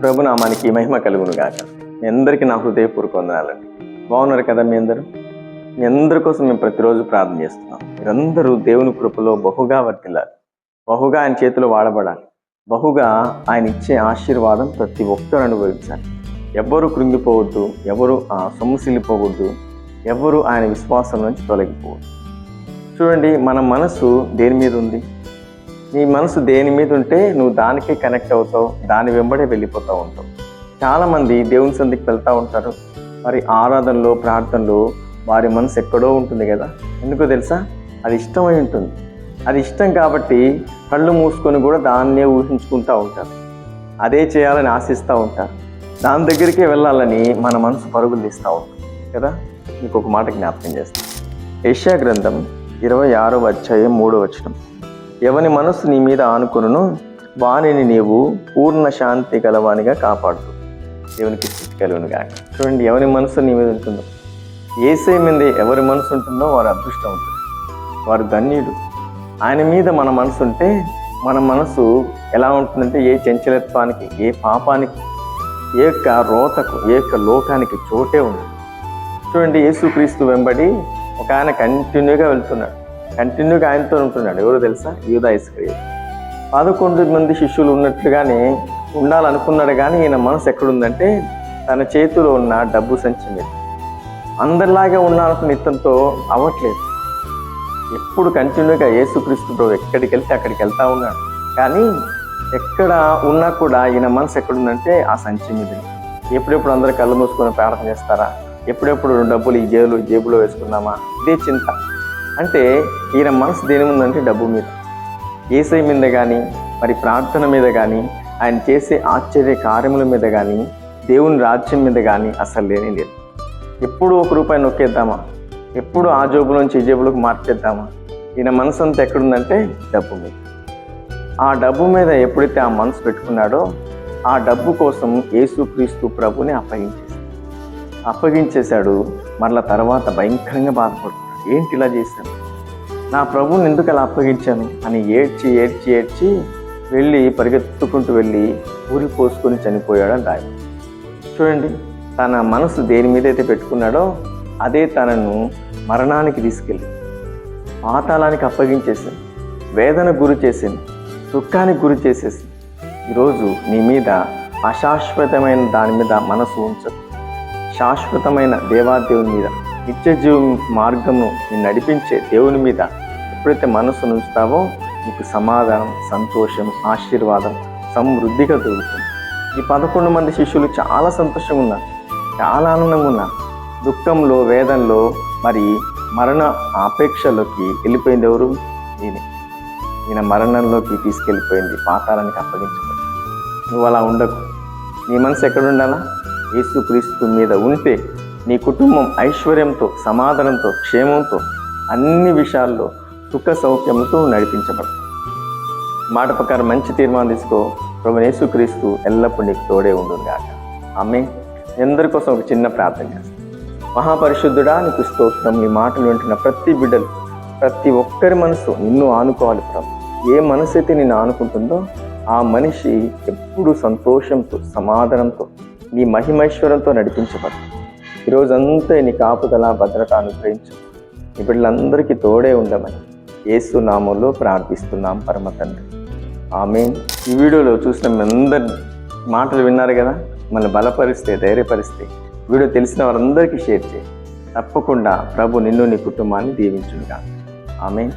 ప్రభునామానికి మహిమ కలుగును గాక. మీ అందరికీ నా హృదయపూర్వక వందనాలండి. బాగున్నారు కదా మీ అందరూ? మీ అందరి కోసం మేము ప్రతిరోజు ప్రార్థన చేస్తున్నాం. మీరందరూ దేవుని కృపలో బహుగా వర్తిల్లాలి, బహుగా ఆయన చేతిలో వాడబడాలి, బహుగా ఆయన ఇచ్చే ఆశీర్వాదం ప్రతి ఒక్కరు అనుభవించాలి. ఎవరు కృంగిపోవద్దు, ఎవరు సొమ్ముసిల్లిపోవద్దు, ఎవరు ఆయన విశ్వాసం నుంచి తొలగిపోవద్దు. చూడండి, మన మనసు దేని మీద ఉంది? నీ మనసు దేని మీద ఉంటే నువ్వు దానికే కనెక్ట్ అవుతావు, దాని వెంబడే వెళ్ళిపోతూ ఉంటావు. చాలామంది దేవుని సంధికి వెళ్తూ ఉంటారు, మరి ఆరాధనలో ప్రార్థనలో వారి మనసు ఎక్కడో ఉంటుంది కదా. ఎందుకో తెలుసా? అది ఇష్టమై ఉంటుంది. అది ఇష్టం కాబట్టి కళ్ళు మూసుకొని కూడా దాన్నే ఊహించుకుంటూ ఉంటారు, అదే చేయాలని ఆశిస్తూ ఉంటారు, దాని దగ్గరికే వెళ్ళాలని మన మనసు పరుగులు తీస్తూ ఉంటుంది కదా. మీకు ఒక మాట జ్ఞాపకం చేస్తాను. యెషయా గ్రంథం 26వ అధ్యాయం 3వ వచనం, ఎవని మనస్సు నీ మీద ఆనుకొనును వానిని నీవు పూర్ణ శాంతి గలవానిగా కాపాడుతూ. దేవునికి స్తుతి కలుగును గాక. చూడండి, ఎవరి మనసు నీ మీద ఉంటుందో, యేసయ్య మీద ఎవరి మనసు ఉంటుందో వారు అదృష్టం ఉంటుంది, వారు ధన్యుడు. ఆయన మీద మన మనసు ఉంటే మన మనసు ఎలా ఉంటుందంటే ఏ చంచలత్వానికి, ఏ పాపానికి, ఏ యొక్క రోతకు, ఏ యొక్క లోకానికి చోటే ఉండదు. చూడండి, యేసుక్రీస్తు వెంబడి ఒక ఆయన కంటిన్యూగా వెళ్తున్నాడు, కంటిన్యూగా ఆయనతో ఉంటున్నాడు. ఎవరు తెలుసా? యూదా ఇస్కరియోతు. 11 మంది శిష్యులు ఉన్నట్లుగానే ఉండాలనుకున్నాడు, కానీ ఈయన మనసు ఎక్కడుందంటే తన చేతిలో ఉన్న డబ్బు సంచి మీద. అందరిలాగే ఉండాలనుకున్న ఇతనితో అవ్వట్లేదు. ఎప్పుడు కంటిన్యూగా యేసుక్రీస్తు ప్రభు ఎక్కడికి వెళ్తే అక్కడికి వెళ్తూ ఉన్నాడు, కానీ ఎక్కడ ఉన్నా కూడా ఈయన మనసు ఎక్కడుందంటే ఆ సంచి మీద. ఎప్పుడెప్పుడు అందరూ కళ్ళు మూసుకొని ప్రార్థన చేస్తారా, ఎప్పుడెప్పుడు డబ్బులు ఈ జేబులో వేసుకున్నామా, ఇదే చింత. అంటే ఈయన మనసు దేని ముందంటే డబ్బు మీద. యేసయ్య మీద కానీ, మరి ప్రార్థన మీద కానీ, ఆయన చేసే ఆశ్చర్య కార్యముల మీద కానీ, దేవుని రాజ్యం మీద కానీ అసలు లేనే లేదు. ఎప్పుడు ₹1 నొక్కేద్దామా, ఎప్పుడు ఆ జేబులోంచి ఈ జేబులోకి మార్చేద్దామా. ఈయన మనసు అంతా ఎక్కడుందంటే డబ్బు మీద. ఆ డబ్బు మీద ఎప్పుడైతే ఆ మనసు పెట్టుకున్నాడో, ఆ డబ్బు కోసం యేసుక్రీస్తు ప్రభుని అప్పగించేశాడు. మరలా తర్వాత భయంకరంగా బాధపడుతున్నాడు. ఏంటి ఇలా చేశాను, నా ప్రభువుని ఎందుకు అలా అప్పగించాను అని ఏడ్చి వెళ్ళి పరిగెత్తుకుంటూ వెళ్ళి ఊరి పోసుకొని చనిపోయాడు ఆయన. చూడండి, తన మనసు దేని మీద అయితే పెట్టుకున్నాడో అదే తనను మరణానికి తీసుకెళ్ళి పాతాళానికి అప్పగించేసింది, వేదన గురి చేసింది, దుఃఖానికి గురి చేసేసింది. ఈరోజు నీ మీద అశాశ్వతమైన దాని మీద మనసు ఉంచదు. శాశ్వతమైన దేవాదేవుని మీద, నిత్య జీవ మార్గమును నడిపించే దేవుని మీద ఎప్పుడైతే మనసు ఉంచుతావో నీకు సమాధానం, సంతోషం, ఆశీర్వాదం సమృద్ధిగా దొరుకుతుంది. ఈ 11 మంది శిష్యులు చాలా సంతోషంగా ఉన్నారు, చాలా ఆనందంగా ఉన్నారు. దుఃఖంలో, వేదనలో, మరి మరణ ఆపేక్షలోకి వెళ్ళిపోయింది ఎవరు? ఈయన మరణంలోకి తీసుకెళ్ళిపోయింది, పాతాళానికి అప్పగించబడింది. నువ్వు అలా ఉండకు. నీ మనసు ఎక్కడ ఉండాలా? యేసుక్రీస్తు మీద ఉంటే నీ కుటుంబం ఐశ్వర్యంతో, సమాధానంతో, క్షేమంతో, అన్ని విషయాల్లో సుఖ సౌఖ్యంతో నడిపించబడతాం. మాట ప్రకారం మంచి తీర్మానం తీసుకో. ప్రభు యేసుక్రీస్తు ఎల్లప్పుడూ నీకు తోడే ఉండును గాక. ఆమేన్. అందరి కోసం ఒక చిన్న ప్రార్థన చేస్తాం. మహాపరిశుద్ధుడా, నీకు స్తోత్రం. నీ మాటలు వింటున్న ప్రతి బిడ్డలు, ప్రతి ఒక్కరి మనసు నిన్ను ఆనుకోవాలి ప్రభు. ఏ మనసు అయితే నిన్ను ఆనుకుంటుందో ఆ మనిషి ఎప్పుడు సంతోషంతో, సమాధానంతో, నీ మహిమైశ్వరంతో నడిపించబడతాం. ఈరోజంతా నీ కాపుదల, భద్రత అనుగ్రహించు. ఈ బిడ్డలందరికీ తోడే ఉండమని యేసు నామంలో ప్రార్థిస్తున్నాం పరమ తండ్రి. ఆమేన్. ఈ వీడియోలో చూసిన మీ అందరి మాటలు విన్నారు కదా, మనల్ని బలపరిస్తే, ధైర్యపరిస్తే వీడియో తెలిసిన వారందరికీ షేర్ చేయి. తప్పకుండా ప్రభు నిన్ను, నీ కుటుంబాన్ని దీవించునుగా. ఆమేన్.